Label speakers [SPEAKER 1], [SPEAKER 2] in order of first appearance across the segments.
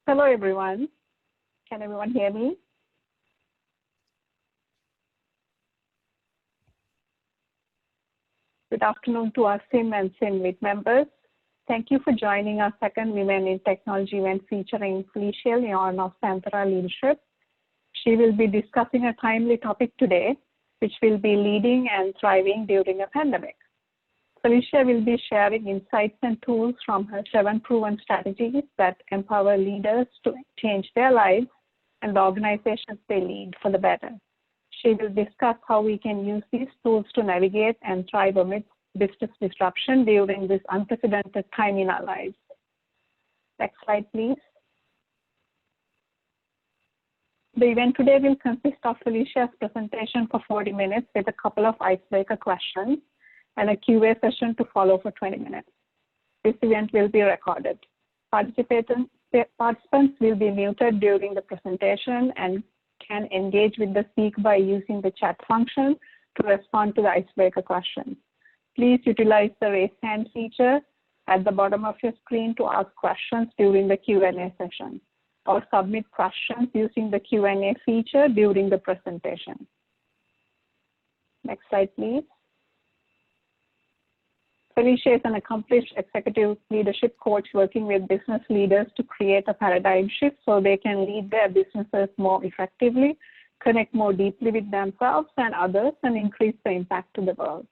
[SPEAKER 1] Hello, everyone. Can everyone hear me? Good afternoon to our SIM and SIMLIT members. Thank you for joining our second Women in Technology event featuring Felicia Leon of Santhera Leadership. She will be discussing a timely topic today, which will be leading and thriving during a pandemic. Felicia will be sharing insights and tools from her 7 proven strategies that empower leaders to change their lives and the organizations they lead for the better. She will discuss how we can use these tools to navigate and thrive amidst business disruption during this unprecedented time in our lives. Next slide, please. The event today will consist of Felicia's presentation for 40 minutes with a couple of icebreaker questions and a Q&A session to follow for 20 minutes. This event will be recorded. Participants will be muted during the presentation and can engage with the speaker by using the chat function to respond to the icebreaker questions. Please utilize the raise hand feature at the bottom of your screen to ask questions during the Q&A session, or submit questions using the Q&A feature during the presentation. Next slide, please. Felicia is an accomplished executive leadership coach working with business leaders to create a paradigm shift so they can lead their businesses more effectively, connect more deeply with themselves and others, and increase the impact to the world.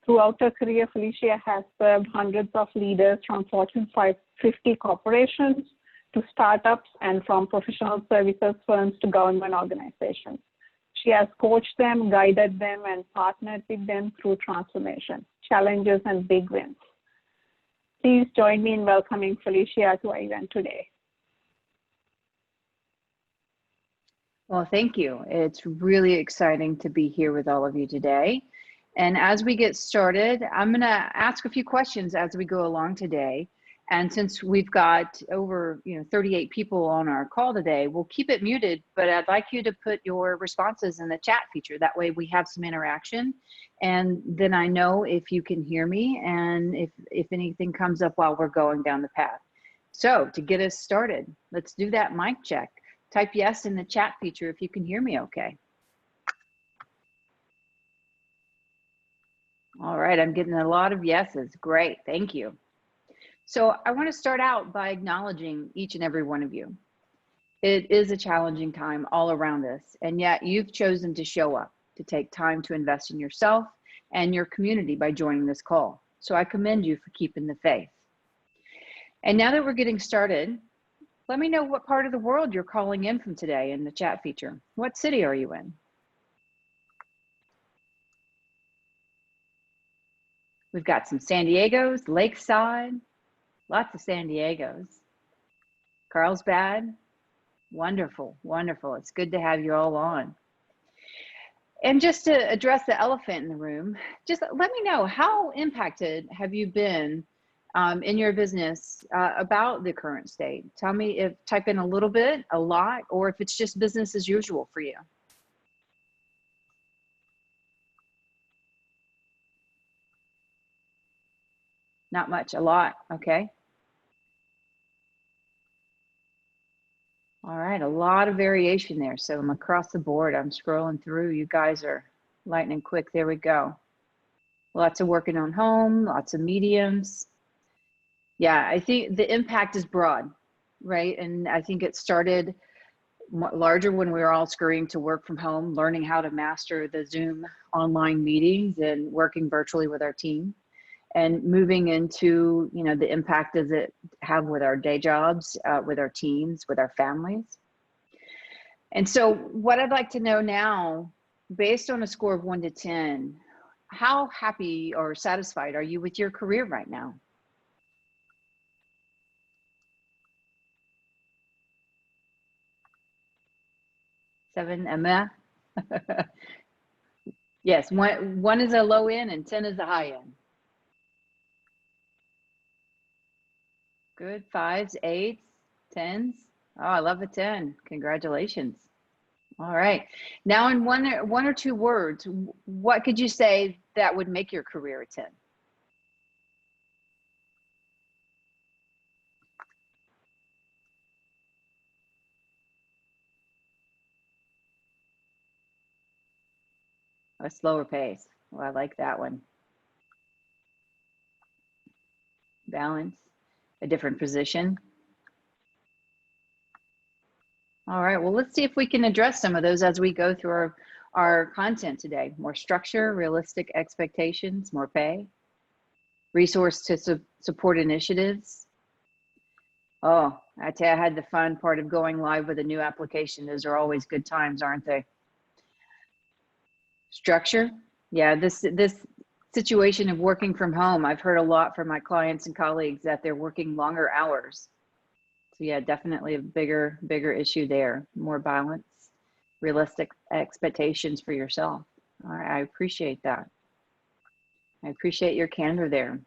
[SPEAKER 1] Throughout her career, Felicia has served hundreds of leaders from Fortune 550 corporations to startups and from professional services firms to government organizations. She has coached them, guided them, and partnered with them through transformation, challenges, and big wins. Please join me in welcoming Felicia to our event today.
[SPEAKER 2] Well, thank you. It's really exciting to be here with all of you today. And as we get started, I'm going to ask a few questions as we go along today. And since we've got over 38 people on our call today, we'll keep it muted, but I'd like you to put your responses in the chat feature. That way we have some interaction. And then I know if you can hear me and if anything comes up while we're going down the path. So to get us started, let's do that mic check. Type yes in the chat feature if you can hear me okay. All right, I'm getting a lot of yeses. Great, thank you. So I want to start out by acknowledging each and every one of you. It is a challenging time all around us, and yet you've chosen to show up, to take time to invest in yourself and your community by joining this call. So I commend you for keeping the faith. And now that we're getting started, let me know what part of the world you're calling in from today in the chat feature. What city are you in? We've got some San Diego's, Lakeside, lots of San Diego's. Carlsbad, wonderful, wonderful. It's good to have you all on. And just to address the elephant in the room, just let me know, how impacted have you been in your business about the current state? Tell me, type in a little bit, a lot, or if it's just business as usual for you. Not much, a lot, okay. All right, a lot of variation there. So I'm across the board, I'm scrolling through. You guys are lightning quick. There we go. Lots of working on home, lots of mediums. Yeah, I think the impact is broad, right? And I think it started larger when we were all scurrying to work from home, learning how to master the Zoom online meetings and working virtually with our team. And moving into, the impact does it have with our day jobs, with our teams, with our families. And so what I'd like to know now, based on a score of 1 to 10, how happy or satisfied are you with your career right now? Seven, Emma? Yes, one is a low end and 10 is a high end. Good, 5s, 8s, 10s. Oh, I love a 10. Congratulations. All right. Now in one or two words, what could you say that would make your career a 10? A slower pace. Well, I like that one. Balance, a different position. All right, well, let's see if we can address some of those as we go through our content today. More structure, realistic expectations, more pay, resource to support initiatives. Oh, I tell you, I had the fun part of going live with a new application. Those are always good times, aren't they? Structure. Yeah, this situation of working from home, I've heard a lot from my clients and colleagues that they're working longer hours. So yeah, definitely a bigger issue there. More balance, realistic expectations for yourself. I appreciate that. I appreciate your candor there.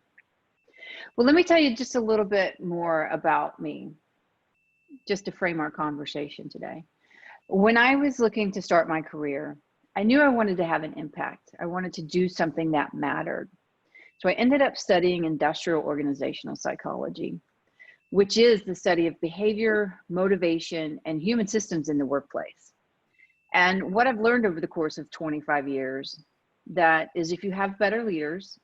[SPEAKER 2] Well, let me tell you just a little bit more about me, just to frame our conversation today. When I was looking to start my career, I knew I wanted to have an impact. I wanted to do something that mattered. So I ended up studying industrial organizational psychology, which is the study of behavior, motivation, and human systems in the workplace. And what I've learned over the course of 25 years, that is if you have better leaders,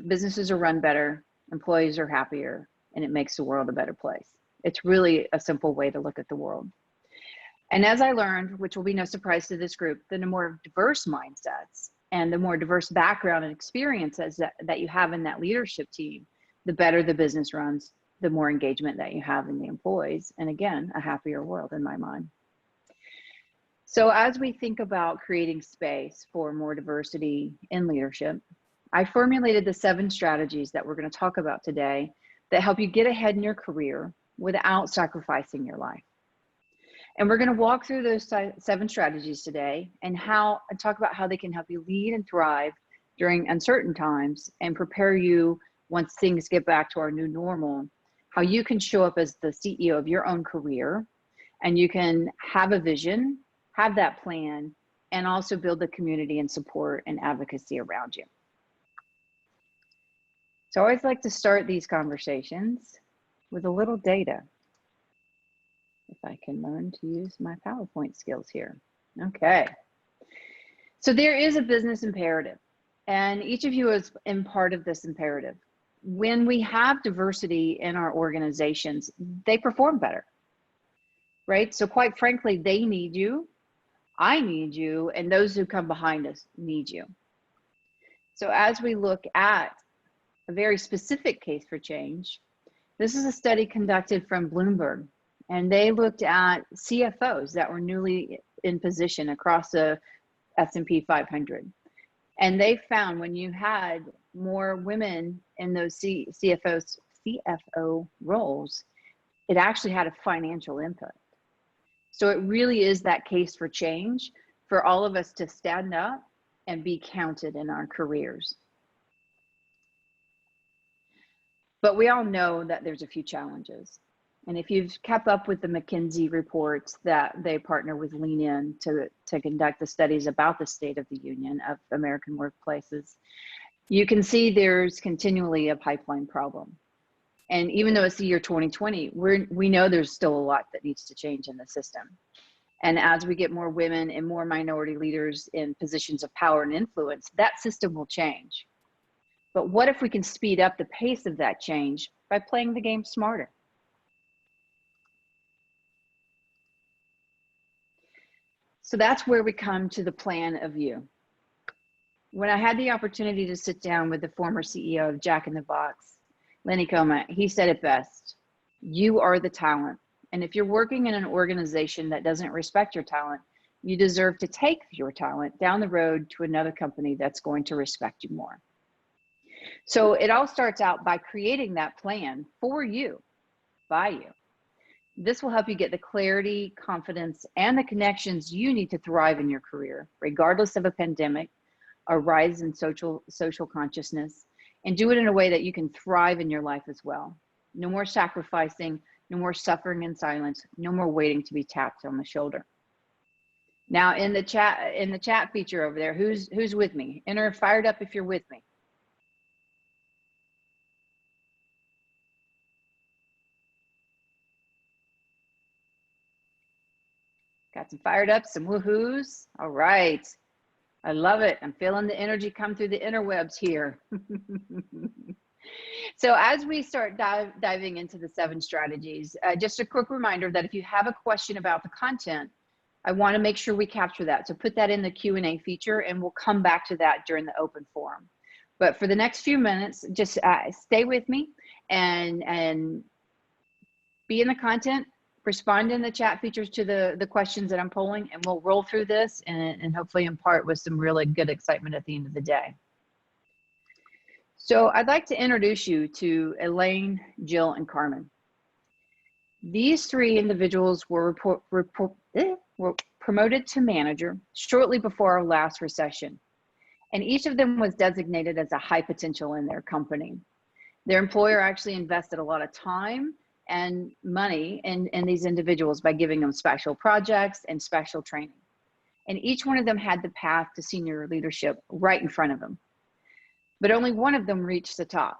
[SPEAKER 2] businesses are run better, employees are happier, and it makes the world a better place. It's really a simple way to look at the world. And as I learned, which will be no surprise to this group, the more diverse mindsets and the more diverse background and experiences that you have in that leadership team, the better the business runs, the more engagement that you have in the employees. And again, a happier world in my mind. So as we think about creating space for more diversity in leadership, I formulated the 7 strategies that we're going to talk about today that help you get ahead in your career without sacrificing your life. And we're going to walk through those 7 strategies today and talk about how they can help you lead and thrive during uncertain times and prepare you once things get back to our new normal, how you can show up as the CEO of your own career, and you can have a vision, have that plan, and also build the community and support and advocacy around you. So I always like to start these conversations with a little data. If I can learn to use my PowerPoint skills here. Okay. So there is a business imperative, and each of you is in part of this imperative. When we have diversity in our organizations, they perform better, right? So quite frankly, they need you, I need you, and those who come behind us need you. So as we look at a very specific case for change, this is a study conducted from Bloomberg, and they looked at CFOs that were newly in position across the S&P 500. And they found when you had more women in those CFO roles, it actually had a financial impact. So it really is that case for change for all of us to stand up and be counted in our careers. But we all know that there's a few challenges. And if you've kept up with the McKinsey reports that they partner with Lean In to conduct the studies about the state of the union of American workplaces, you can see there's continually a pipeline problem. And even though it's the year 2020, we know there's still a lot that needs to change in the system. And as we get more women and more minority leaders in positions of power and influence, that system will change. But what if we can speed up the pace of that change by playing the game smarter? So that's where we come to the plan of you. When I had the opportunity to sit down with the former CEO of Jack in the Box, Lenny Coma, he said it best: you are the talent. And if you're working in an organization that doesn't respect your talent, you deserve to take your talent down the road to another company that's going to respect you more. So it all starts out by creating that plan for you, by you. This will help you get the clarity, confidence, and the connections you need to thrive in your career, regardless of a pandemic, a rise in social consciousness, and do it in a way that you can thrive in your life as well. No more sacrificing, no more suffering in silence, no more waiting to be tapped on the shoulder. Now in the chat feature over there, who's with me? Enter fired up if you're with me. Got some fired up, some woohoos. All right. I love it. I'm feeling the energy come through the interwebs here. So as we start diving into the 7 strategies, just a quick reminder that if you have a question about the content, I want to make sure we capture that. So put that in the Q&A feature, and we'll come back to that during the open forum. But for the next few minutes, just stay with me and be in the content, respond in the chat features to the questions that I'm polling, and we'll roll through this and hopefully impart with some really good excitement at the end of the day. So I'd like to introduce you to Elaine, Jill, and Carmen. These 3 individuals were promoted to manager shortly before our last recession, and each of them was designated as a high potential in their company. Their employer actually invested a lot of time and money in these individuals by giving them special projects and special training. And each one of them had the path to senior leadership right in front of them. But only one of them reached the top.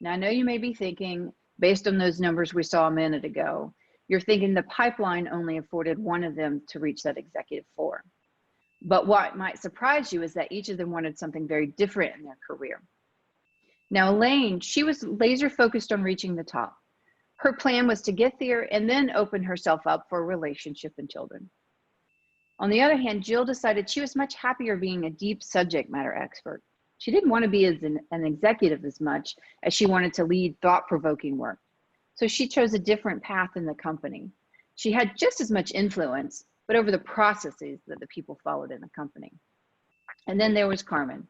[SPEAKER 2] Now, I know you may be thinking, based on those numbers we saw a minute ago, you're thinking the pipeline only afforded one of them to reach that executive floor. But what might surprise you is that each of them wanted something very different in their career. Now, Elaine, she was laser focused on reaching the top. Her plan was to get there and then open herself up for a relationship and children. On the other hand, Jill decided she was much happier being a deep subject matter expert. She didn't want to be as an executive as much as she wanted to lead thought-provoking work. So she chose a different path in the company. She had just as much influence, but over the processes that the people followed in the company. And then there was Carmen.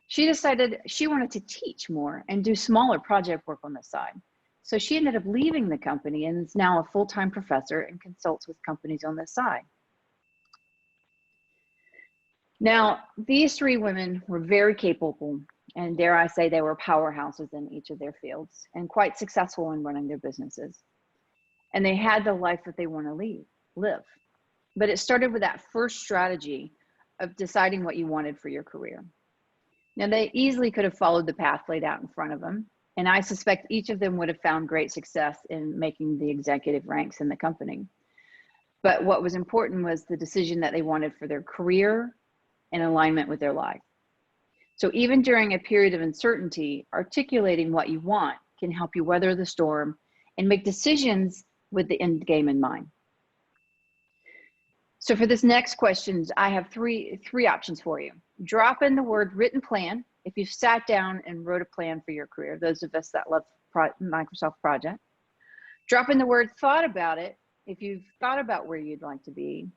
[SPEAKER 2] She decided she wanted to teach more and do smaller project work on the side. So she ended up leaving the company and is now a full-time professor and consults with companies on the side. Now, these 3 women were very capable, and dare I say they were powerhouses in each of their fields and quite successful in running their businesses. And they had the life that they want to live. But it started with that first strategy of deciding what you wanted for your career. Now, they easily could have followed the path laid out in front of them, and I suspect each of them would have found great success in making the executive ranks in the company. But what was important was the decision that they wanted for their career in alignment with their life. So even during a period of uncertainty, articulating what you want can help you weather the storm and make decisions with the end game in mind. So for this next question, I have three options for you. Drop in the word written plan if you've sat down and wrote a plan for your career, those of us that love Microsoft Project. Drop in the word thought about it if you've thought about where you'd like to be.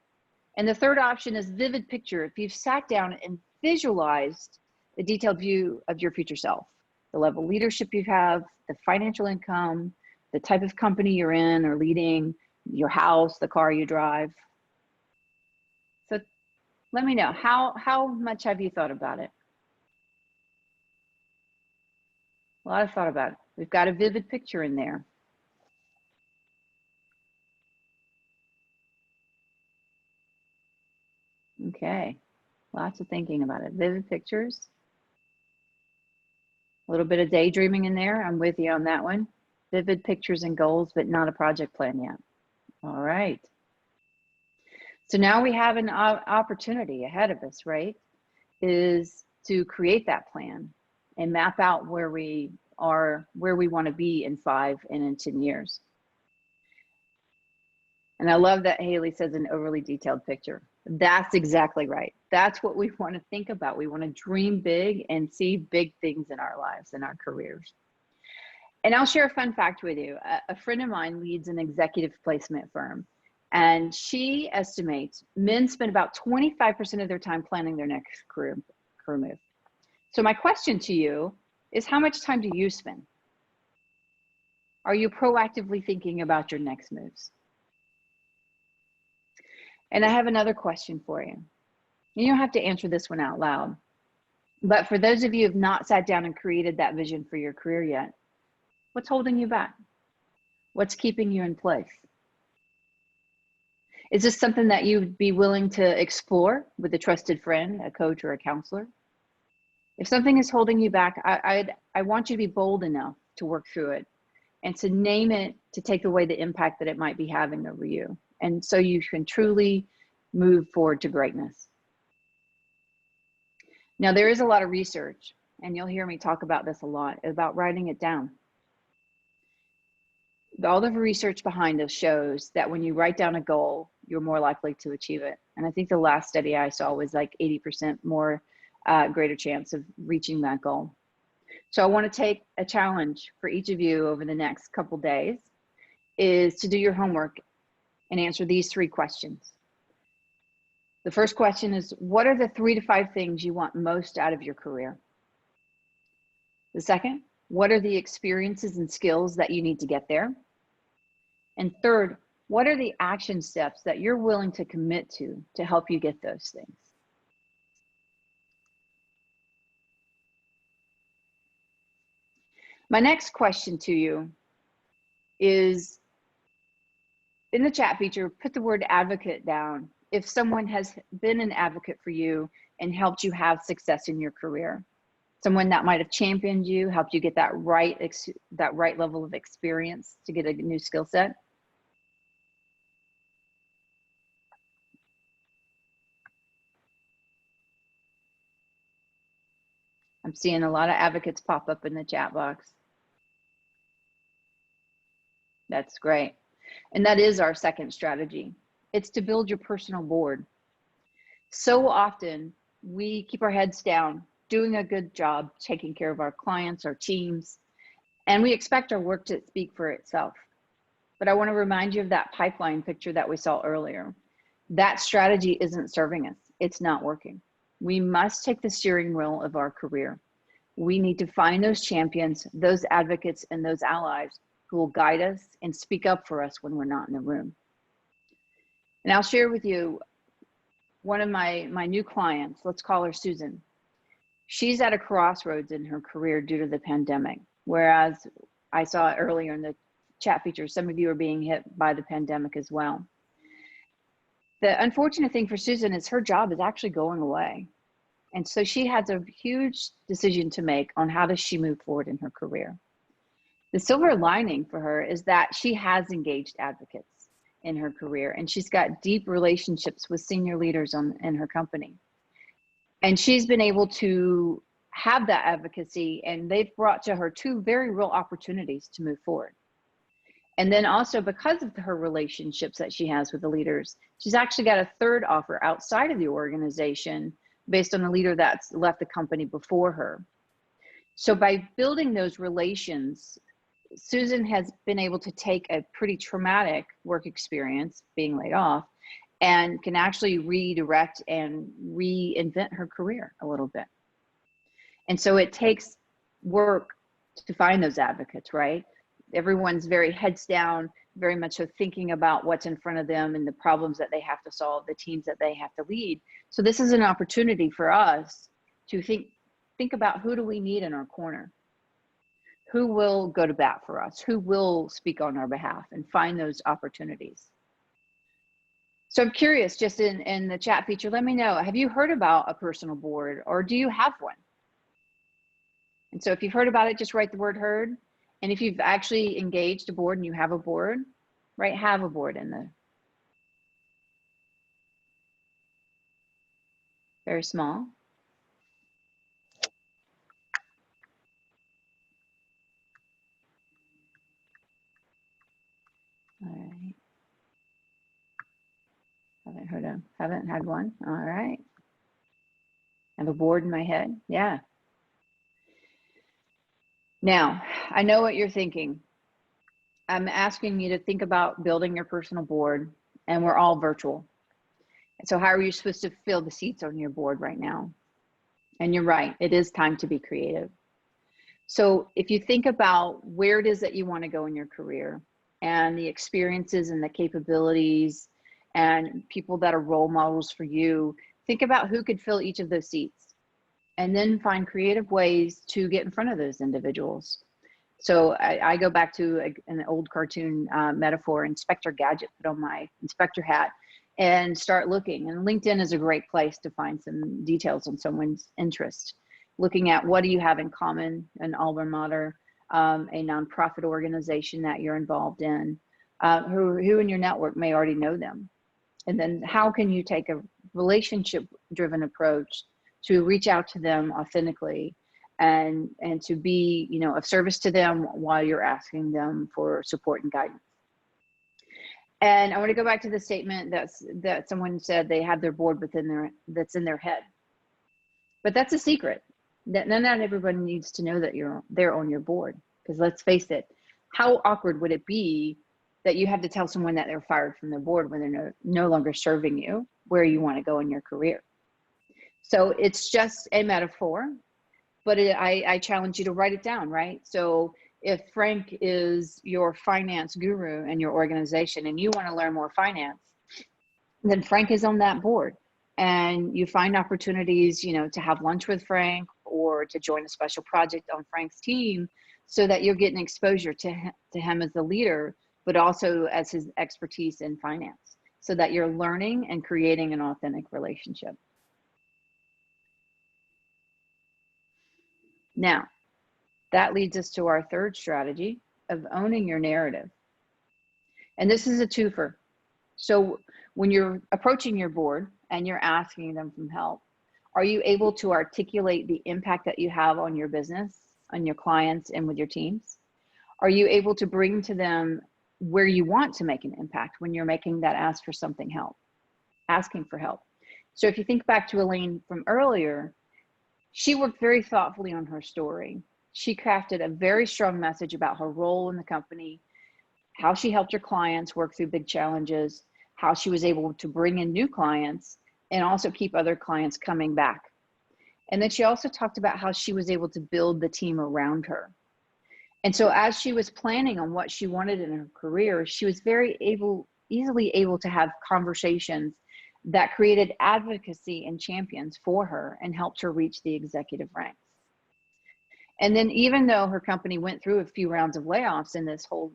[SPEAKER 2] And the third option is vivid picture if you've sat down and visualized the detailed view of your future self, the level of leadership you have, the financial income, the type of company you're in or leading, your house, the car you drive. So let me know, how much have you thought about it? A lot of thought about it. We've got a vivid picture in there. Okay, lots of thinking about it. Vivid pictures. A little bit of daydreaming in there. I'm with you on that one. Vivid pictures and goals, but not a project plan yet. All right. So now we have an opportunity ahead of us, right? Is to create that plan and map out where we are, where we want to be in 5 and in 10 years. And I love that Haley says an overly detailed picture. That's exactly right. That's what we want to think about. We want to dream big and see big things in our lives and our careers. And I'll share a fun fact with you. A friend of mine leads an executive placement firm, and she estimates men spend about 25% of their time planning their next career move. So my question to you is, how much time do you spend? Are you proactively thinking about your next moves? And I have another question for you. You don't have to answer this one out loud, but for those of you who have not sat down and created that vision for your career yet, what's holding you back? What's keeping you in place? Is this something that you'd be willing to explore with a trusted friend, a coach, or a counselor? If something is holding you back, I want you to be bold enough to work through it and to name it, to take away the impact that it might be having over you. And so you can truly move forward to greatness. Now, there is a lot of research, and you'll hear me talk about this a lot, about writing it down. All the research behind us shows that when you write down a goal, you're more likely to achieve it. And I think the last study I saw was like 80% more greater chance of reaching that goal. So I want to take a challenge for each of you over the next couple days is to do your homework and answer these 3 questions. The first question is, what are the 3 to 5 things you want most out of your career? The second, what are the experiences and skills that you need to get there? And third, what are the action steps that you're willing to commit to help you get those things? My next question to you is, in the chat feature, put the word advocate down if someone has been an advocate for you and helped you have success in your career. Someone that might have championed you, helped you get that right level of experience to get a new skill set. I'm seeing a lot of advocates pop up in the chat box. That's great. And that is our second strategy. It's to build your personal board. So often we keep our heads down, doing a good job, taking care of our clients, our teams, and we expect our work to speak for itself. But I want to remind you of that pipeline picture that we saw earlier. That strategy isn't serving us. It's not working. We must take the steering wheel of our career. We need to find those champions, those advocates, and those allies who will guide us and speak up for us when we're not in the room. And I'll share with you one of my new clients. Let's call her Susan. She's at a crossroads in her career due to the pandemic. Whereas I saw earlier in the chat feature, some of you are being hit by the pandemic as well. The unfortunate thing for Susan is her job is actually going away. And so she has a huge decision to make on how does she move forward in her career. The silver lining for her is that she has engaged advocates in her career, and she's got deep relationships with senior leaders in her company. And she's been able to have that advocacy, and they've brought to her 2 very real opportunities to move forward. And then also, because of her relationships that she has with the leaders, she's actually got a 3rd offer outside of the organization based on a leader that's left the company before her. So by building those relations, Susan has been able to take a pretty traumatic work experience, being laid off, and can actually redirect and reinvent her career a little bit. And so it takes work to find those advocates, right? Everyone's very heads down, very much so thinking about what's in front of them and the problems that they have to solve, the teams that they have to lead. So this is an opportunity for us to think about, who do we need in our corner? Who will go to bat for us? Who will speak on our behalf, and find those opportunities? So I'm curious, just in the chat feature, let me know, have you heard about a personal board, or do you have one? And so if you've heard about it, just write the word heard. And if you've actually engaged a board and you have a board, write have a board in there. Very small. All right. Haven't had one. All right. I have a board in my head. Yeah. Now, I know what you're thinking. I'm asking you to think about building your personal board, and we're all virtual. So how are you supposed to fill the seats on your board right now? And you're right, it is time to be creative. So if you think about where it is that you want to go in your career, and the experiences and the capabilities and people that are role models for you, think about who could fill each of those seats, and then find creative ways to get in front of those individuals. So I go back to an old cartoon metaphor, Inspector Gadget, put on my inspector hat and start looking. And LinkedIn is a great place to find some details on someone's interest. Looking at what do you have in common, an alma mater, a nonprofit organization that you're involved in, who in your network may already know them. And then how can you take a relationship-driven approach to reach out to them authentically and to be, you know, of service to them while you're asking them for support and guidance. And I want to go back to the statement that someone said they have their board that's in their head. But that's a secret. That not everybody needs to know that they're on your board. Because let's face it, how awkward would it be that you have to tell someone that they're fired from the board when they're no longer serving you where you want to go in your career? So it's just a metaphor, but I challenge you to write it down, right? So if Frank is your finance guru in your organization and you want to learn more finance, then Frank is on that board. And you find opportunities, you know, to have lunch with Frank or to join a special project on Frank's team so that you're getting exposure to him as the leader, but also as his expertise in finance, so that you're learning and creating an authentic relationship. Now, that leads us to our third strategy of owning your narrative. And this is a twofer. So when you're approaching your board and you're asking them for help, are you able to articulate the impact that you have on your business, on your clients, and with your teams? Are you able to bring to them where you want to make an impact when you're making that asking for help? So if you think back to Elaine from earlier, she worked very thoughtfully on her story. She crafted a very strong message about her role in the company, how she helped her clients work through big challenges, how she was able to bring in new clients and also keep other clients coming back. And then she also talked about how she was able to build the team around her. And so as she was planning on what she wanted in her career, she was easily able to have conversations that created advocacy and champions for her and helped her reach the executive ranks. And then even though her company went through a few rounds of layoffs in this whole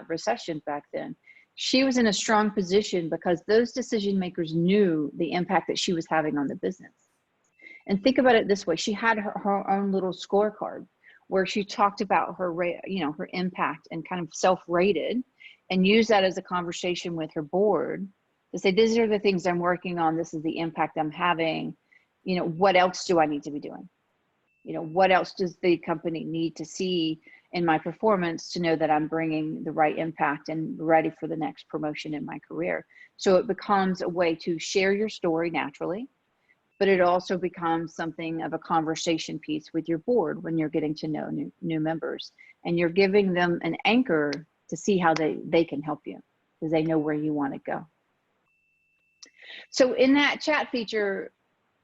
[SPEAKER 2] recession back then, she was in a strong position because those decision makers knew the impact that she was having on the business. And think about it this way, she had her own little scorecard where she talked about her, her impact and kind of self-rated and used that as a conversation with her board to say, these are the things I'm working on. This is the impact I'm having. You know, what else do I need to be doing? You know, what else does the company need to see in my performance to know that I'm bringing the right impact and ready for the next promotion in my career? So it becomes a way to share your story naturally, but it also becomes something of a conversation piece with your board when you're getting to know new members, and you're giving them an anchor to see how they can help you because they know where you want to go. So in that chat feature,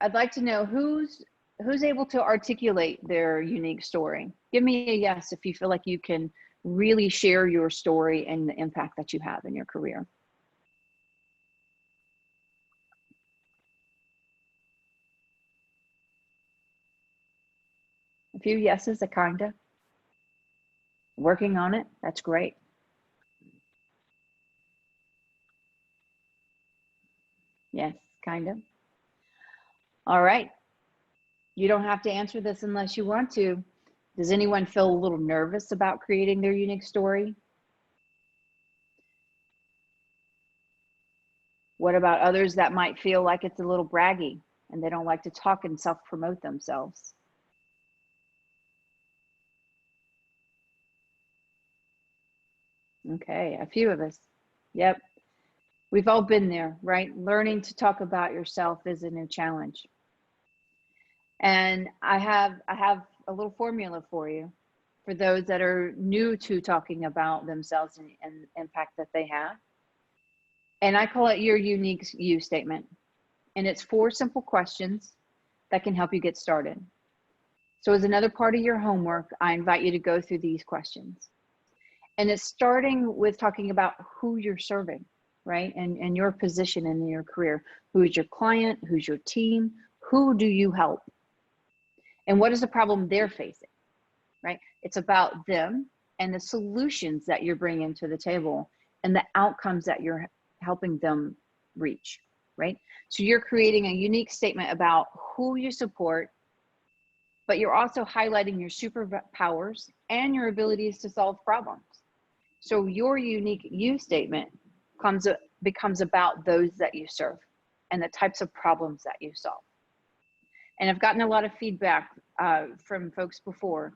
[SPEAKER 2] I'd like to know who's able to articulate their unique story. Give me a yes if you feel like you can really share your story and the impact that you have in your career. A few yeses, a kinda. Working on it, that's great. Yes, kind of. All right. You don't have to answer this unless you want to. Does anyone feel a little nervous about creating their unique story? What about others that might feel like it's a little braggy and they don't like to talk and self-promote themselves? Okay, a few of us. Yep. We've all been there, right? Learning to talk about yourself is a new challenge. And I have a little formula for you, for those that are new to talking about themselves and impact that they have. And I call it your unique you statement. And it's 4 simple questions that can help you get started. So as another part of your homework, I invite you to go through these questions. And it's starting with talking about who you're serving, right? And your position in your career. Who's your client? Who's your team? Who do you help? And what is the problem they're facing, right? It's about them and the solutions that you're bringing to the table and the outcomes that you're helping them reach, right? So you're creating a unique statement about who you support, but you're also highlighting your superpowers and your abilities to solve problems. So your unique you statement becomes about those that you serve and the types of problems that you solve. And I've gotten a lot of feedback from folks before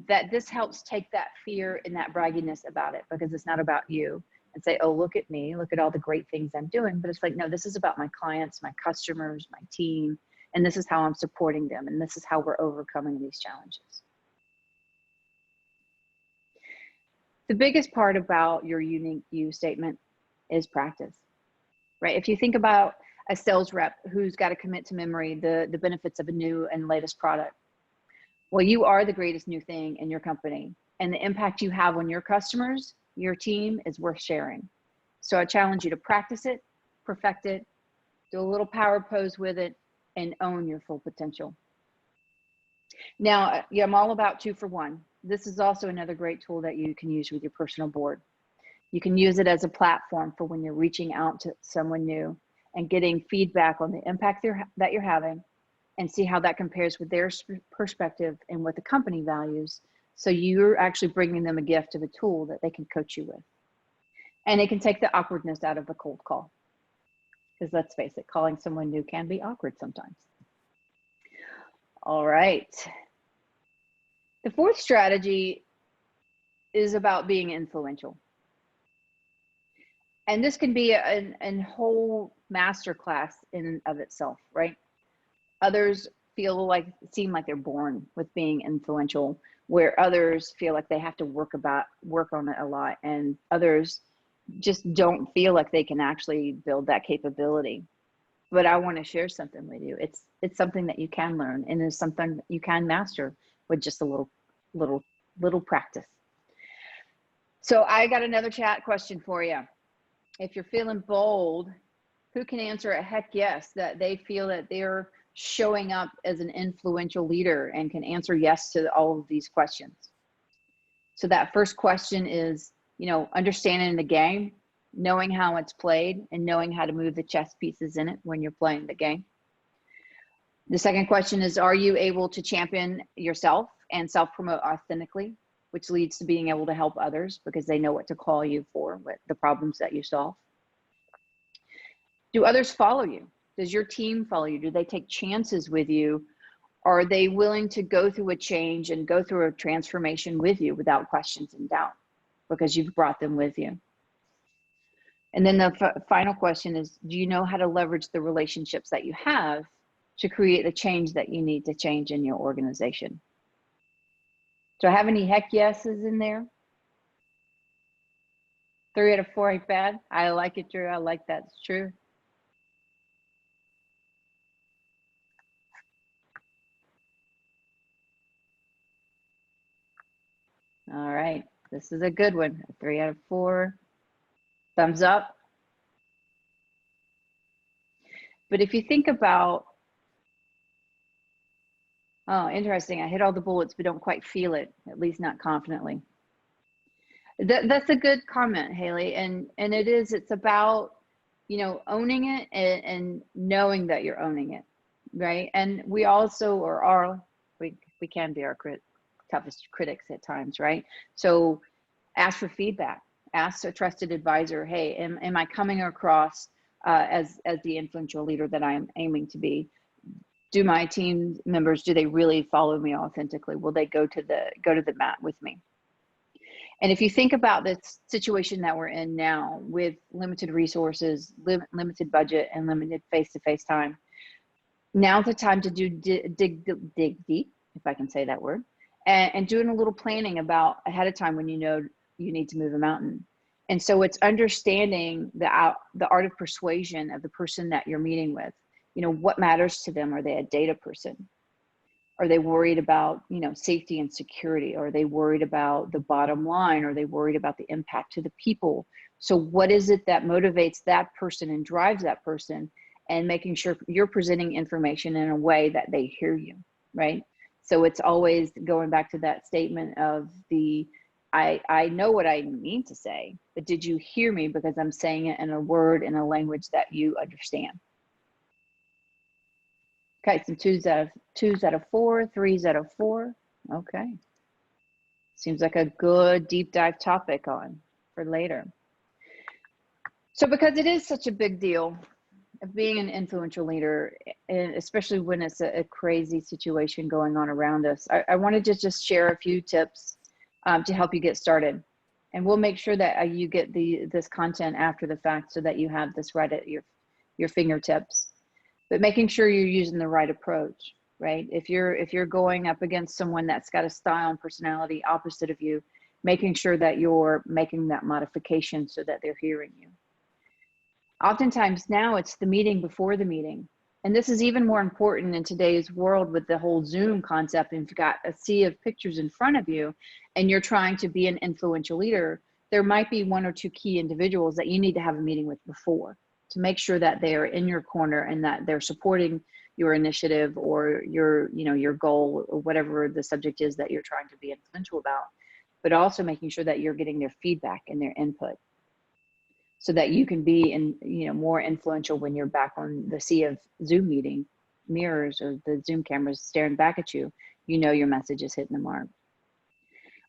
[SPEAKER 2] that this helps take that fear and that bragginess about it, because it's not about you, and say, oh, look at me, look at all the great things I'm doing. But it's like, no, this is about my clients, my customers, my team, and this is how I'm supporting them, and this is how we're overcoming these challenges. The biggest part about your unique you statement is practice, right? If you think about a sales rep who's got to commit to memory the benefits of a new and latest product, well, you are the greatest new thing in your company, and the impact you have on your customers, your team, is worth sharing. So I challenge you to practice it, perfect it, do a little power pose with it, and own your full potential. Now, yeah, I'm all about 2 for 1. This is also another great tool that you can use with your personal board. You can use it as a platform for when you're reaching out to someone new and getting feedback on the impact that you're having, and see how that compares with their perspective and what the company values. So you're actually bringing them a gift of a tool that they can coach you with. And it can take the awkwardness out of the cold call. Because let's face it, calling someone new can be awkward sometimes. All right. The 4th strategy is about being influential. And this can be a whole masterclass in and of itself, right? Others seem like they're born with being influential, where others feel like they have to work on it a lot, and others just don't feel like they can actually build that capability. But I want to share something with you. It's something that you can learn, and it's something that you can master with just a little practice. So I got another chat question for you. If you're feeling bold, who can answer a heck yes that they feel that they're showing up as an influential leader and can answer yes to all of these questions? So that first question is, understanding the game, knowing how it's played, and knowing how to move the chess pieces in it when you're playing the game. The second question is, are you able to champion yourself and self-promote authentically, which leads to being able to help others because they know what to call you for, what the problems that you solve. Do others follow you? Does your team follow you? Do they take chances with you? Are they willing to go through a change and go through a transformation with you without questions and doubt because you've brought them with you? And then the final question is, do you know how to leverage the relationships that you have to create the change that you need to change in your organization? Do I have any heck yeses in there? 3 out of 4 ain't bad. I like it, Drew. I like that. It's true. All right. This is a good one. 3 out of 4. Thumbs up. But if you think about, oh, interesting. I hit all the bullets, but don't quite feel it, at least not confidently. That's a good comment, Haley. And it's about, owning it and knowing that you're owning it, right? And we also we can be our toughest critics at times, right? So ask for feedback. Ask a trusted advisor, hey, am I coming across as the influential leader that I'm aiming to be? Do my team members, do they really follow me authentically? Will they go to the mat with me? And if you think about this situation that we're in now with limited resources, limited budget, and limited face-to-face time, now's the time to dig deep, if I can say that word, and doing a little planning about ahead of time when you know you need to move a mountain. And so it's understanding the art of persuasion of the person that you're meeting with. What matters to them? Are they a data person? Are they worried about, safety and security? Are they worried about the bottom line? Are they worried about the impact to the people? So what is it that motivates that person and drives that person, and making sure you're presenting information in a way that they hear you, right? So it's always going back to that statement of I know what I mean to say, but did you hear me? Because I'm saying it in a word, in a language that you understand. Okay, some twos out of 4, 3s out of 4. Okay. Seems like a good deep dive topic for later. So because it is such a big deal, of being an influential leader, and especially when it's a crazy situation going on around us, I wanted to just share a few tips to help you get started. And we'll make sure that you get this content after the fact so that you have this right at your fingertips. But making sure you're using the right approach, right? If you're going up against someone that's got a style and personality opposite of you, making sure that you're making that modification so that they're hearing you. Oftentimes now it's the meeting before the meeting. And this is even more important in today's world with the whole Zoom concept. And if you've got a sea of pictures in front of you and you're trying to be an influential leader, there might be one or two key individuals that you need to have a meeting with before to make sure that they are in your corner and that they're supporting your initiative or your goal or whatever the subject is that you're trying to be influential about, but also making sure that you're getting their feedback and their input, so that you can be more influential when you're back on the sea of Zoom meeting mirrors or the Zoom cameras staring back at you. You know your message is hitting the mark.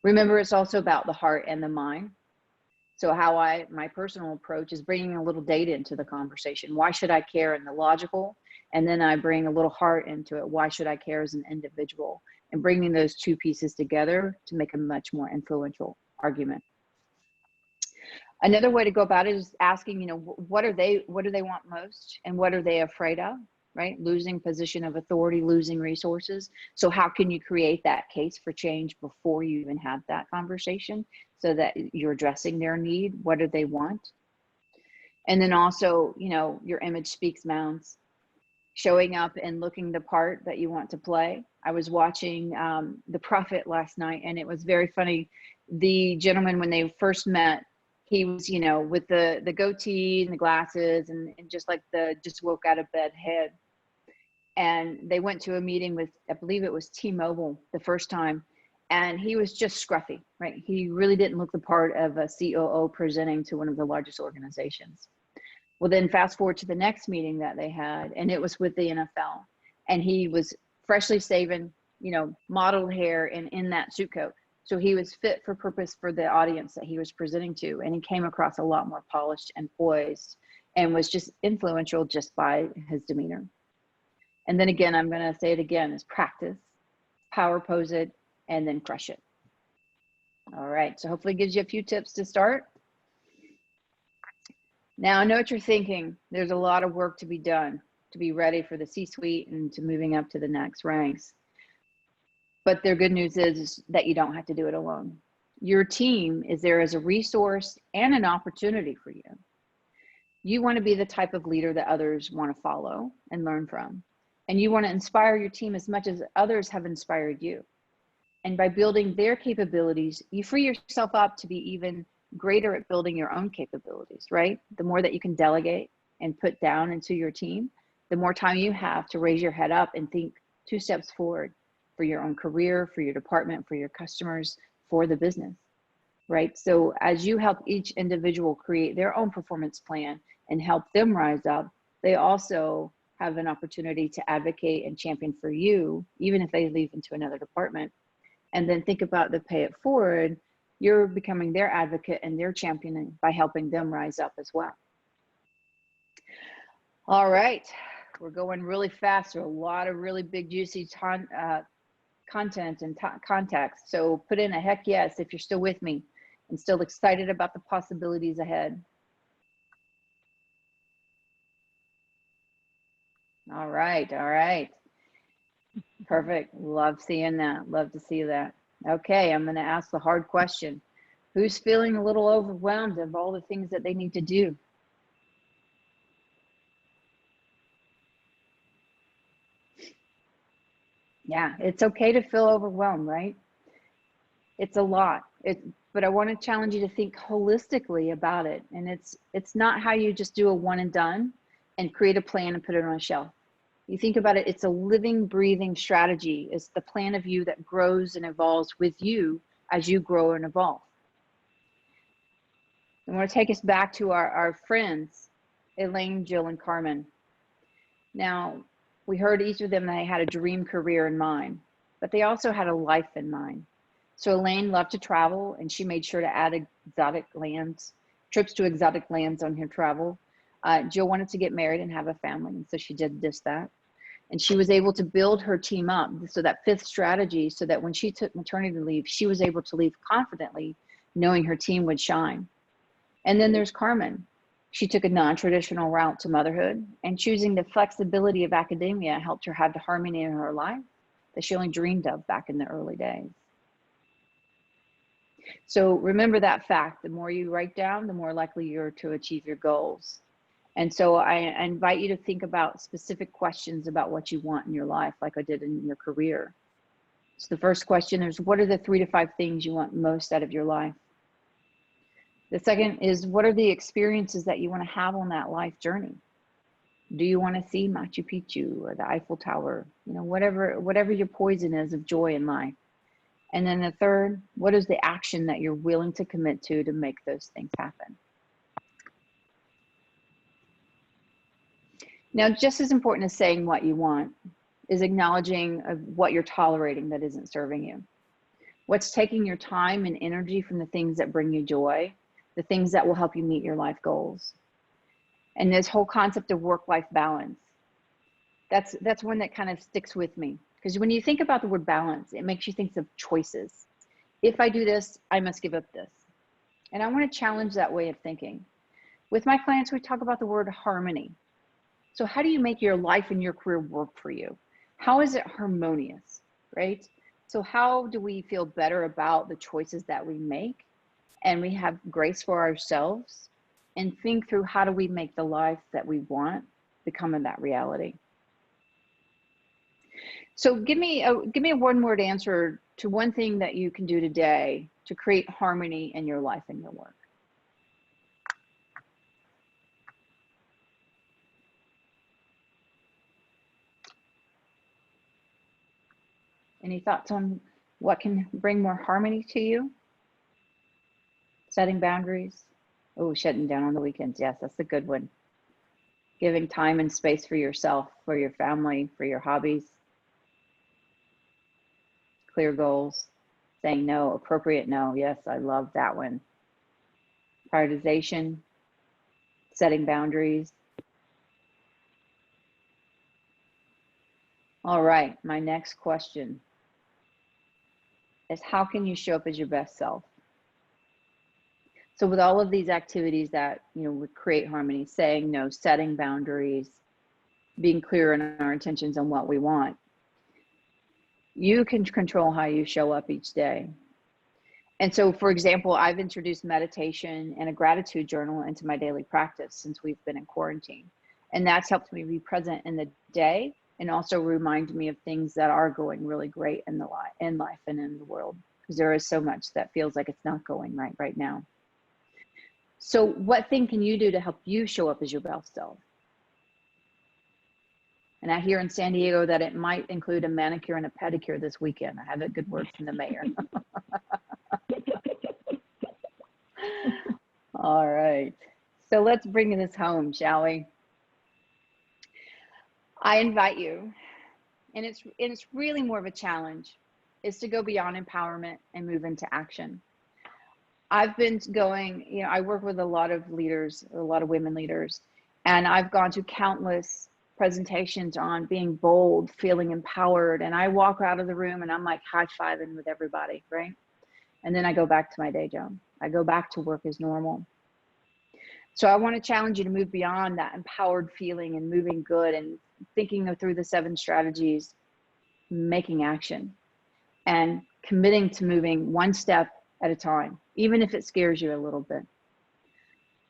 [SPEAKER 2] Remember, it's also about the heart and the mind. So my personal approach is bringing a little data into the conversation. Why should I care in the logical? And then I bring a little heart into it. Why should I care as an individual? And bringing those two pieces together to make a much more influential argument. Another way to go about it is asking, what do they want most and what are they afraid of, right? Losing position of authority, losing resources. So how can you create that case for change before you even have that conversation so that you're addressing their need? What do they want? And then also, your image speaks mounds. Showing up and looking the part that you want to play. I was watching The Prophet last night, and it was very funny. The gentleman, when they first met, he was, with the goatee and the glasses and just like just woke out of bed head. And they went to a meeting with, I believe it was T-Mobile the first time. And he was just scruffy, right? He really didn't look the part of a COO presenting to one of the largest organizations. Well, then fast forward to the next meeting that they had, and it was with the NFL. And he was freshly shaven, modeled hair and in that suit coat. So he was fit for purpose for the audience that he was presenting to. And he came across a lot more polished and poised and was just influential just by his demeanor. And then again, I'm going to say it again, is practice, power pose it, and then crush it. All right. So hopefully it gives you a few tips to start. Now, I know what you're thinking. There's a lot of work to be done to be ready for the C-suite and to moving up to the next ranks. But the good news is that you don't have to do it alone. Your team is there as a resource and an opportunity for you. You want to be the type of leader that others want to follow and learn from. And you want to inspire your team as much as others have inspired you. And by building their capabilities, you free yourself up to be even greater at building your own capabilities, right? The more that you can delegate and put down into your team, the more time you have to raise your head up and think 2 steps forward for your own career, for your department, for your customers, for the business, right? So as you help each individual create their own performance plan and help them rise up, they also have an opportunity to advocate and champion for you, even if they leave into another department. And then think about the pay it forward. You're becoming their advocate and their championing by helping them rise up as well. All right, we're going really fast. There are a lot of really big, juicy content and context. So put in a heck yes if you're still with me and still excited about the possibilities ahead. All right. Perfect. Love seeing that. Love to see that. Okay, I'm going to ask the hard question. Who's feeling a little overwhelmed of all the things that they need to do? Yeah, it's okay to feel overwhelmed, right? It's a lot. But I want to challenge you to think holistically about it. And it's not how you just do a one and done and create a plan and put it on a shelf. You think about it, it's a living, breathing strategy. It's the plan of you that grows and evolves with you as you grow and evolve. I want to take us back to our friends, Elaine, Jill, and Carmen. Now, we heard each of them, they had a dream career in mind, but they also had a life in mind. So Elaine loved to travel, and she made sure to add exotic lands, trips to exotic lands on her travel. Jill wanted to get married and have a family, and so she did just that. And she was able to build her team up. So that fifth strategy, so that when she took maternity leave, she was able to leave confidently, knowing her team would shine. And then there's Carmen. She took a non-traditional route to motherhood, and choosing the flexibility of academia helped her have the harmony in her life that she only dreamed of back in the early days. So remember that fact: the more you write down, the more likely you're to achieve your goals. And so I invite you to think about specific questions about what you want in your life, like I did in your career. So the first question is, what are the 3 to 5 things you want most out of your life? The second is, what are the experiences that you want to have on that life journey? Do you want to see Machu Picchu or the Eiffel Tower? You know, whatever your poison is of joy in life. And then the third, what is the action that you're willing to commit to make those things happen? Now, just as important as saying what you want is acknowledging what you're tolerating that isn't serving you. What's taking your time and energy from the things that bring you joy, the things that will help you meet your life goals. And this whole concept of work-life balance, that's one that kind of sticks with me. Because when you think about the word balance, it makes you think of choices. If I do this, I must give up this. And I want to challenge that way of thinking. With my clients, we talk about the word harmony. So how do you make your life and your career work for you? How is it harmonious, right? So how do we feel better about the choices that we make, and we have grace for ourselves, and think through how do we make the life that we want become that reality? So give me a one-word answer to one thing that you can do today to create harmony in your life and your work. Any thoughts on what can bring more harmony to you? Setting boundaries. Oh, shutting down on the weekends. Yes, that's a good one. Giving time and space for yourself, for your family, for your hobbies. Clear goals. Saying no, appropriate no. Yes, I love that one. Prioritization. Setting boundaries. All right, my next question is, how can you show up as your best self? So with all of these activities that, you know, would create harmony, saying no, setting boundaries, being clear in our intentions on what we want, you can control how you show up each day. And so, for example, I've introduced meditation and a gratitude journal into my daily practice since we've been in quarantine. And that's helped me be present in the day, and also remind me of things that are going really great in life and in the world, because there is so much that feels like it's not going right now. So what thing can you do to help you show up as your best self? And I hear in San Diego that it might include a manicure and a pedicure this weekend. I have a good word from the mayor. All right, so let's bring this home, shall we? I invite you, and it's really more of a challenge, is to go beyond empowerment and move into action. I've been going, you know, I work with a lot of leaders, a lot of women leaders, and I've gone to countless presentations on being bold, feeling empowered, and I walk out of the room and I'm like high-fiving with everybody, right? And then I go back to my day job. I go back to work as normal. So I want to challenge you to move beyond that empowered feeling and moving good and thinking through the 7 strategies, making action and committing to moving one step at a time, even if it scares you a little bit.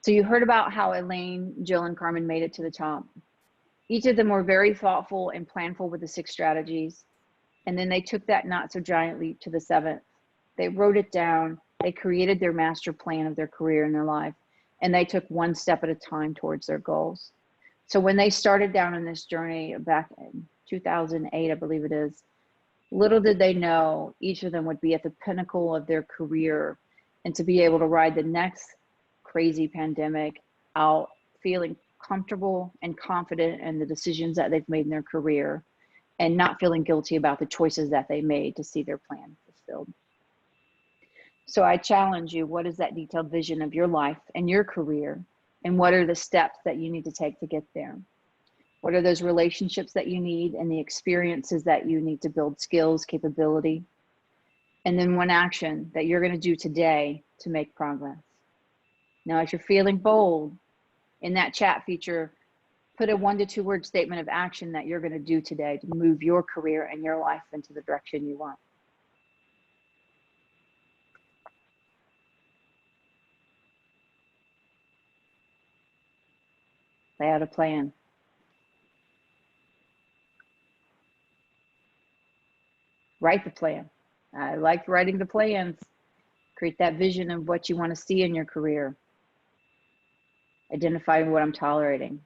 [SPEAKER 2] So you heard about how Elaine, Jill, and Carmen made it to the top. Each of them were very thoughtful and planful with the 6 strategies. And then they took that not so giant leap to the 7th. They wrote it down. They created their master plan of their career and their life. And they took one step at a time towards their goals. So when they started down on this journey back in 2008, I believe it is, little did they know each of them would be at the pinnacle of their career, and to be able to ride the next crazy pandemic out feeling comfortable and confident in the decisions that they've made in their career, and not feeling guilty about the choices that they made to see their plan fulfilled. So I challenge you, what is that detailed vision of your life and your career And what are the steps that you need to take to get there? What are those relationships that you need and the experiences that you need to build skills, capability? And then one action that you're going to do today to make progress. Now, if you're feeling bold, in that chat feature, put a 1 to 2 word statement of action that you're going to do today to move your career and your life into the direction you want. Lay out a plan. Write the plan. I like writing the plans. Create that vision of what you want to see in your career. Identify what I'm tolerating.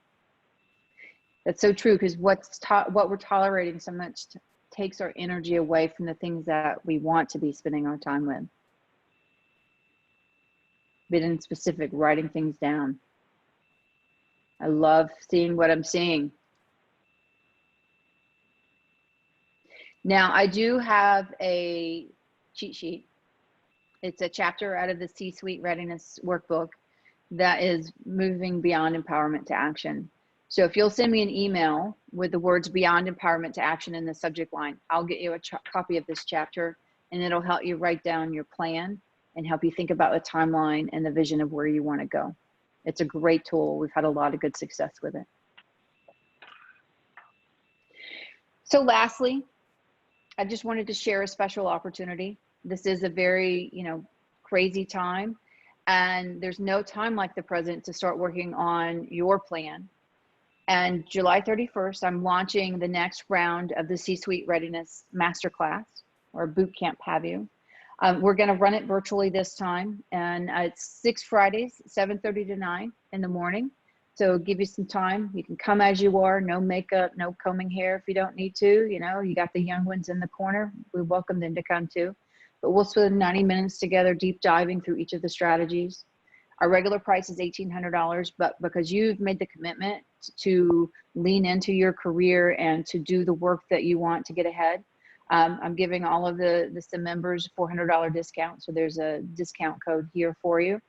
[SPEAKER 2] That's so true, because what we're tolerating so much takes our energy away from the things that we want to be spending our time with. Being specific, writing things down. I love seeing what I'm seeing. Now, I do have a cheat sheet. It's a chapter out of the C-Suite Readiness Workbook that is moving beyond empowerment to action. So if you'll send me an email with the words beyond empowerment to action in the subject line, I'll get you a copy of this chapter, and it'll help you write down your plan and help you think about the timeline and the vision of where you want to go. It's a great tool. We've had a lot of good success with it. So lastly, I just wanted to share a special opportunity. This is a very, crazy time, and there's no time like the present to start working on your plan. And July 31st, I'm launching the next round of the C-Suite Readiness Masterclass, or Boot Camp Have You. We're going to run it virtually this time, and it's 6 Fridays, 7:30 to 9 in the morning. So give you some time. You can come as you are, no makeup, no combing hair if you don't need to. You got the young ones in the corner. We welcome them to come too. But we'll spend 90 minutes together deep diving through each of the strategies. Our regular price is $1,800, but because you've made the commitment to lean into your career and to do the work that you want to get ahead, I'm giving all of the SIM members $400 discount. So there's a discount code here for you.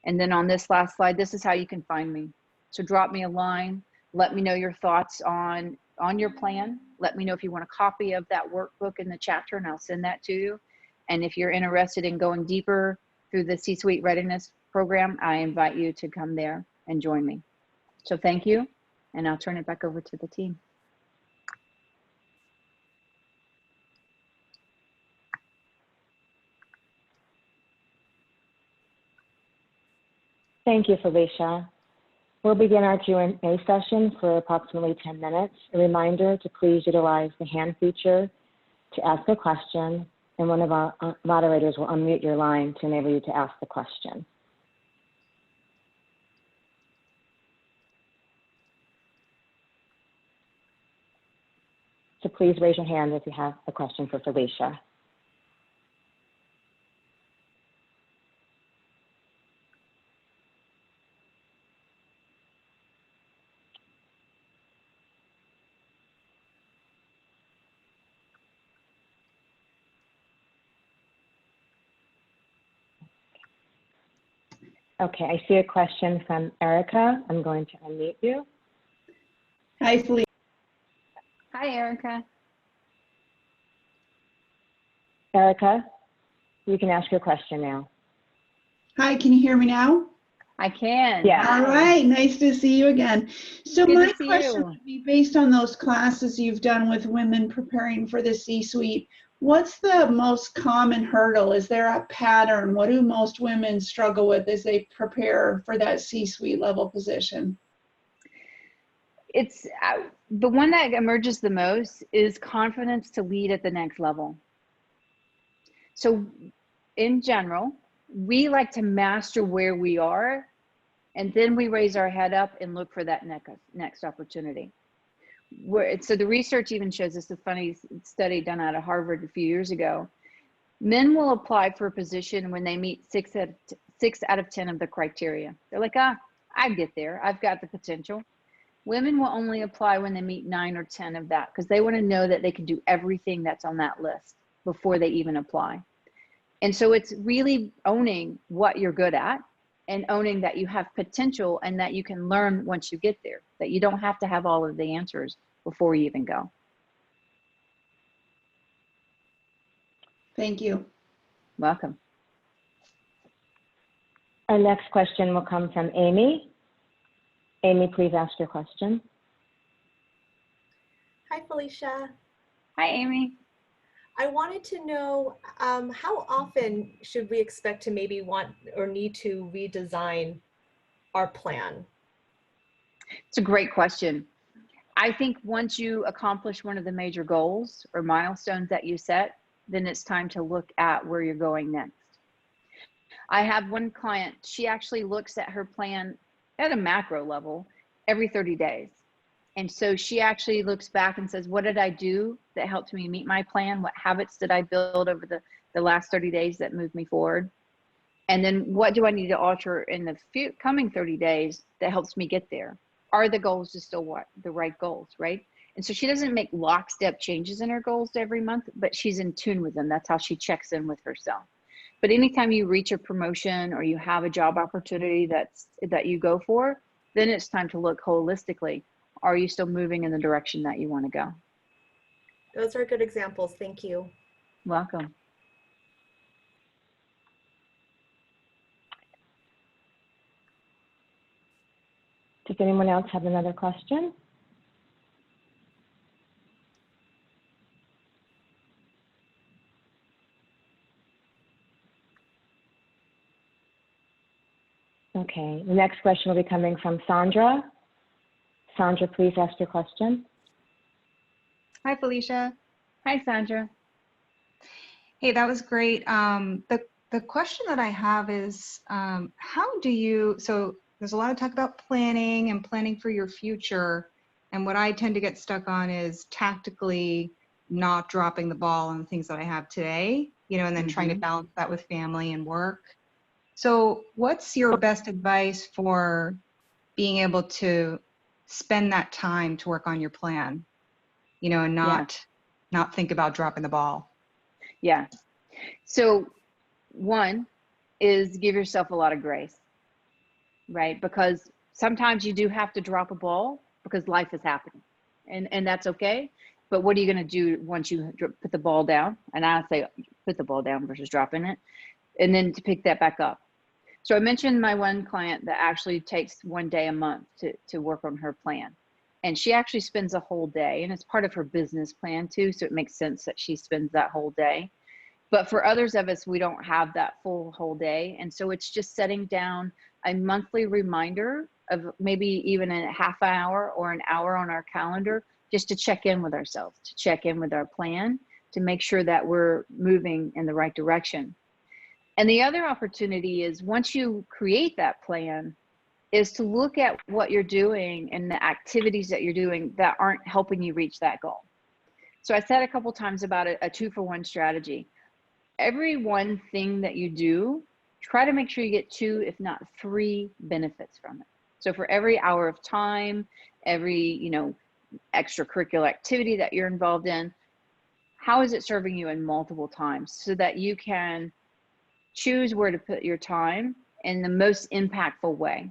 [SPEAKER 2] And then on this last slide, this is how you can find me. So drop me a line. Let me know your thoughts on your plan. Let me know if you want a copy of that workbook in the chapter, and I'll send that to you. And if you're interested in going deeper through the C-Suite Readiness program, I invite you to come there and join me. So thank you, and I'll turn it back over to the team.
[SPEAKER 3] Thank you, Felicia. We'll begin our Q&A session for approximately 10 minutes. A reminder to please utilize the hand feature to ask a question, and one of our moderators will unmute your line to enable you to ask the question. So please raise your hand if you have a question for Felicia. Okay, I see a question from Erica. I'm going to unmute you.
[SPEAKER 4] Hi, Felicia.
[SPEAKER 2] Hi, Erica.
[SPEAKER 3] Erica, you can ask your question now.
[SPEAKER 4] Hi, can you hear me now?
[SPEAKER 2] I can.
[SPEAKER 3] Yeah.
[SPEAKER 4] All right, nice to see you again. So
[SPEAKER 2] Good
[SPEAKER 4] my
[SPEAKER 2] to see
[SPEAKER 4] question
[SPEAKER 2] you.
[SPEAKER 4] would be based on those classes you've done with women preparing for the C-suite. What's the most common hurdle? Is there a pattern? What do most women struggle with as they prepare for that C-suite level position?
[SPEAKER 2] It's the one that emerges the most is confidence to lead at the next level. So in general, we like to master where we are, and then we raise our head up and look for that next opportunity. So the research even shows this, a funny study done out of Harvard a few years ago. Men will apply for a position when they meet 6 out of 10 of the criteria. They're like, I get there, I've got the potential. Women will only apply when they meet 9 or 10 of that, because they want to know that they can do everything that's on that list before they even apply. And so it's really owning what you're good at and owning that you have potential and that you can learn once you get there, that you don't have to have all of the answers before you even go.
[SPEAKER 4] Thank you.
[SPEAKER 2] Welcome.
[SPEAKER 3] Our next question will come from Amy. Amy, please ask your question.
[SPEAKER 5] Hi, Felicia.
[SPEAKER 2] Hi, Amy.
[SPEAKER 5] I wanted to know how often should we expect to maybe want or need to redesign our plan?
[SPEAKER 2] It's a great question. I think once you accomplish one of the major goals or milestones that you set, then it's time to look at where you're going next. I have one client, she actually looks at her plan at a macro level every 30 days. And so she actually looks back and says, what did I do that helped me meet my plan? What habits did I build over the last 30 days that moved me forward? And then what do I need to alter in the coming 30 days that helps me get there? Are the goals just still the right goals, right? And so she doesn't make lockstep changes in her goals every month, but she's in tune with them. That's how she checks in with herself. But anytime you reach a promotion or you have a job opportunity that you go for, then it's time to look holistically. Are you still moving in the direction that you want to go?
[SPEAKER 5] Those are good examples. Thank you.
[SPEAKER 2] Welcome.
[SPEAKER 3] Does anyone else have another question? Okay, the next question will be coming from Sandra. Sandra, please ask your question.
[SPEAKER 6] Hi, Felicia.
[SPEAKER 2] Hi, Sandra.
[SPEAKER 6] Hey, that was great. The question that I have is, how do you, so there's a lot of talk about planning and planning for your future. And what I tend to get stuck on is tactically not dropping the ball on the things that I have today, you know, and then trying to balance that with family and work. So what's your best advice for being able to spend that time to work on your plan, you know, and not think about dropping the ball?
[SPEAKER 2] Yeah. So one is give yourself a lot of grace, right? Because sometimes you do have to drop a ball because life is happening, and that's okay. But what are you going to do once you put the ball down? And I say put the ball down versus dropping it, and then to pick that back up. So I mentioned my one client that actually takes one day a month to work on her plan. And she actually spends a whole day, and it's part of her business plan too. So it makes sense that she spends that whole day. But for others of us, we don't have that full whole day. And so it's just setting down a monthly reminder of maybe even a half hour or an hour on our calendar, just to check in with ourselves, to check in with our plan, to make sure that we're moving in the right direction. And the other opportunity is once you create that plan is to look at what you're doing and the activities that you're doing that aren't helping you reach that goal. So I said a couple times about a 2-for-1 strategy. Every one thing that you do, try to make sure you get 2, if not 3 benefits from it. So for every hour of time, every, extracurricular activity that you're involved in, how is it serving you in multiple times so that you can choose where to put your time in the most impactful way.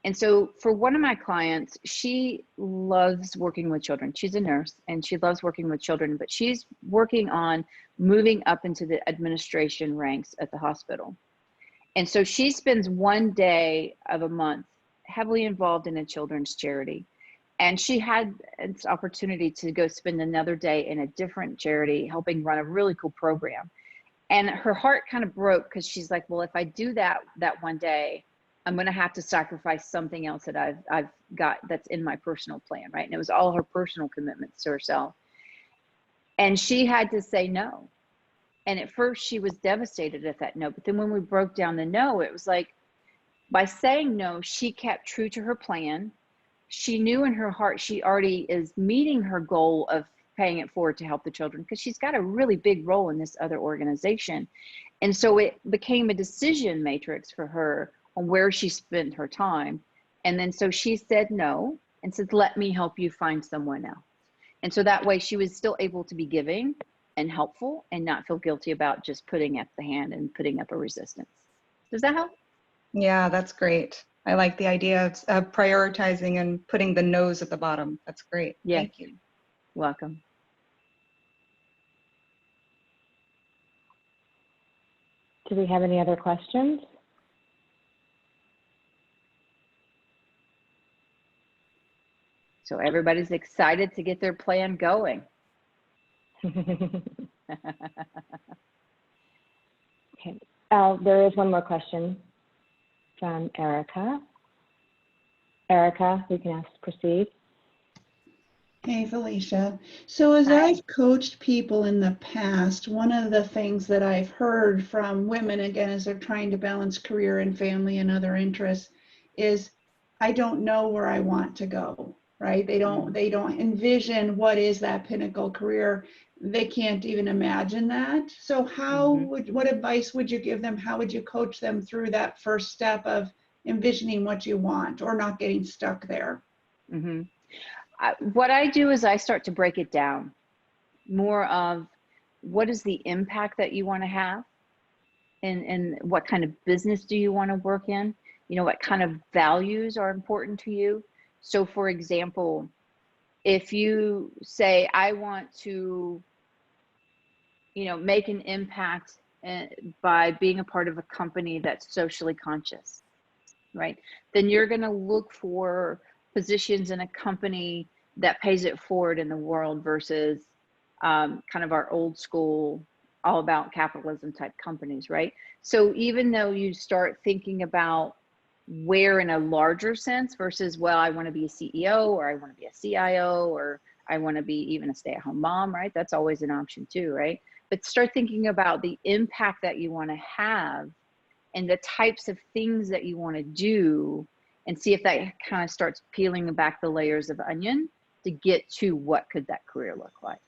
[SPEAKER 2] And so for one of my clients, she loves working with children. She's a nurse and she loves working with children, but she's working on moving up into the administration ranks at the hospital. And so she spends one day of a month heavily involved in a children's charity. And she had an opportunity to go spend another day in a different charity, helping run a really cool program. And her heart kind of broke because she's like, well, if I do that one day, I'm going to have to sacrifice something else that I've got that's in my personal plan, right? And it was all her personal commitments to herself. And she had to say no. And at first she was devastated at that no. But then when we broke down the no, it was like, by saying no, she kept true to her plan. She knew in her heart she already is meeting her goal of paying it forward to help the children because she's got a really big role in this other organization. And so it became a decision matrix for her on where she spent her time. And then so she said no and said, let me help you find someone else. And so that way she was still able to be giving and helpful and not feel guilty about just putting up the hand and putting up a resistance. Does that help?
[SPEAKER 6] Yeah, that's great. I like the idea of prioritizing and putting the no's at the bottom. That's great.
[SPEAKER 2] Yes.
[SPEAKER 6] Thank you.
[SPEAKER 2] Welcome.
[SPEAKER 3] Do we have any other questions?
[SPEAKER 2] So everybody's excited to get their plan going.
[SPEAKER 3] Okay. There is one more question from Erica. Erica, you can proceed.
[SPEAKER 4] Hey, Felicia. So as
[SPEAKER 2] Hi.
[SPEAKER 4] I've coached people in the past, one of the things that I've heard from women, again, as they're trying to balance career and family and other interests, is I don't know where I want to go, right? They don't envision what is that pinnacle career. They can't even imagine that. So what advice would you give them? How would you coach them through that first step of envisioning what you want or not getting stuck there?
[SPEAKER 2] Mm-hmm. What I do is I start to break it down more of what is the impact that you want to have, and what kind of business do you want to work in? You know, what kind of values are important to you? So for example, if you say, I want to, you know, make an impact by being a part of a company that's socially conscious, right? Then you're going to look for positions in a company that pays it forward in the world versus kind of our old school, all about capitalism type companies, right? So even though you start thinking about where in a larger sense versus, well, I want to be a CEO, or I want to be a CIO, or I want to be even a stay-at-home mom, right? That's always an option too, right? But start thinking about the impact that you want to have and the types of things that you want to do, and see if that kind of starts peeling back the layers of onion to get to what could that career look like.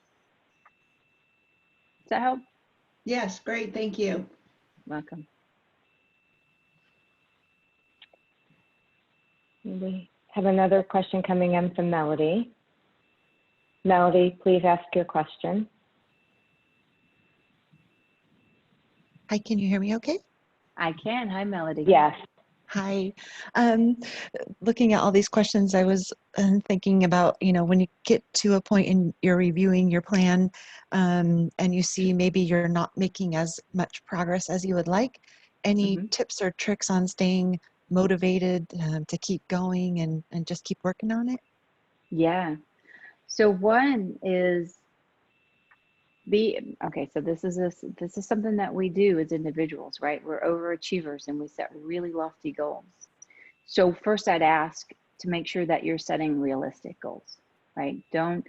[SPEAKER 2] Does that help?
[SPEAKER 4] Yes, great, thank you.
[SPEAKER 2] Welcome.
[SPEAKER 3] We have another question coming in from Melody. Melody, please ask your question.
[SPEAKER 7] Hi, can you hear me okay?
[SPEAKER 2] I can. Hi, Melody.
[SPEAKER 3] Yes.
[SPEAKER 7] Hi. Looking at all these questions, I was thinking about, you know, when you get to a point in you're reviewing your plan and you see maybe you're not making as much progress as you would like, any tips or tricks on staying motivated to keep going and just keep working on it?
[SPEAKER 2] Yeah. So one is so this is something that we do as individuals, right? We're overachievers and we set really lofty goals. So first I'd ask to make sure that you're setting realistic goals, right? Don't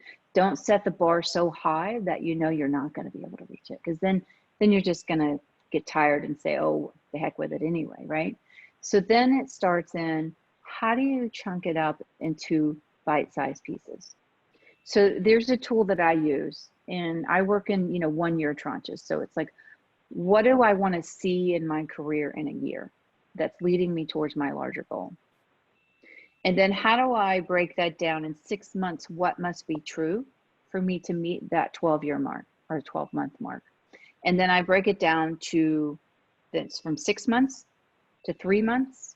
[SPEAKER 2] set the bar so high that you know you're not going to be able to reach it, because then you're just going to get tired and say, oh, the heck with it anyway, right? So then it starts in, how do you chunk it up into bite-sized pieces? So there's a tool that I use, and I work in, 1 year tranches. So it's like, what do I want to see in my career in a year that's leading me towards my larger goal? And then how do I break that down in 6 months? What must be true for me to meet that 12-year mark or 12-month mark? And then I break it down to that's from 6 months to 3 months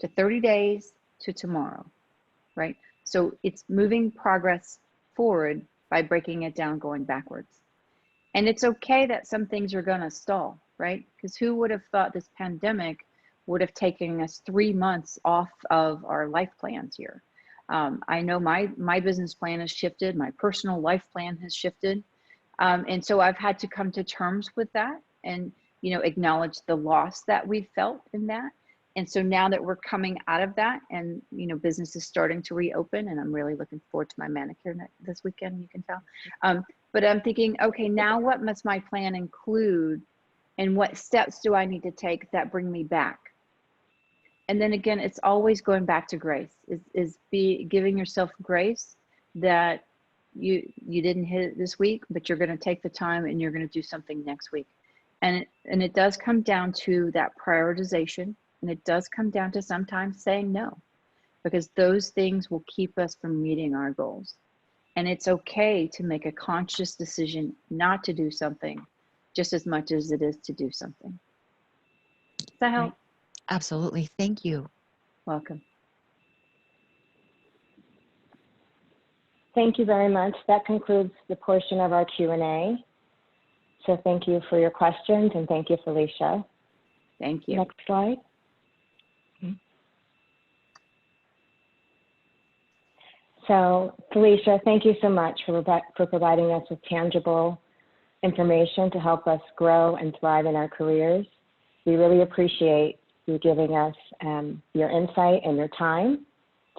[SPEAKER 2] to 30 days to tomorrow, right? So it's moving progress forward by breaking it down, going backwards. And it's okay that some things are going to stall, right? Because who would have thought this pandemic would have taken us 3 months off of our life plans here? I know my business plan has shifted, my personal life plan has shifted. And so I've had to come to terms with that and, acknowledge the loss that we felt in that. And so now that we're coming out of that and, business is starting to reopen, and I'm really looking forward to my manicure this weekend, you can tell. But I'm thinking, okay, now what must my plan include, and what steps do I need to take that bring me back? And then again, it's always going back to grace, is giving yourself grace that you didn't hit it this week, but you're going to take the time and you're going to do something next week. And it does come down to that prioritization. And it does come down to sometimes saying no, because those things will keep us from meeting our goals. And it's okay to make a conscious decision not to do something just as much as it is to do something. Does that help?
[SPEAKER 7] Absolutely. Thank you.
[SPEAKER 2] Welcome.
[SPEAKER 3] Thank you very much. That concludes the portion of our Q&A. So thank you for your questions and thank you, Felicia.
[SPEAKER 2] Thank you.
[SPEAKER 3] Next slide. So Felicia, thank you so much for providing us with tangible information to help us grow and thrive in our careers. We really appreciate you giving us your insight and your time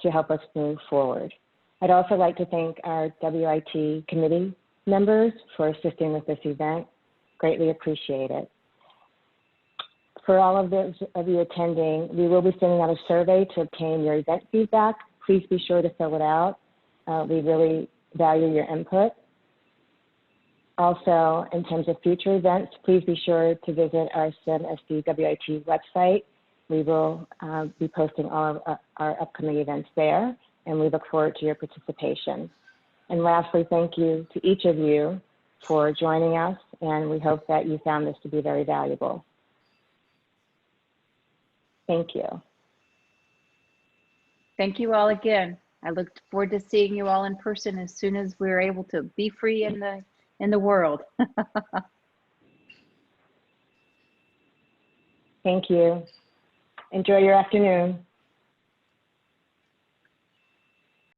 [SPEAKER 3] to help us move forward. I'd also like to thank our WIT committee members for assisting with this event. Greatly appreciate it. For all of those of you attending, we will be sending out a survey to obtain your event feedback. Please be sure to fill it out. We really value your input. Also, in terms of future events, please be sure to visit our STEM SDWIT website. We will be posting all of our upcoming events there, and we look forward to your participation. And lastly, thank you to each of you for joining us, and we hope that you found this to be very valuable. Thank you.
[SPEAKER 2] Thank you all again. I look forward to seeing you all in person as soon as we're able to be free in the world.
[SPEAKER 3] Thank you. Enjoy your afternoon.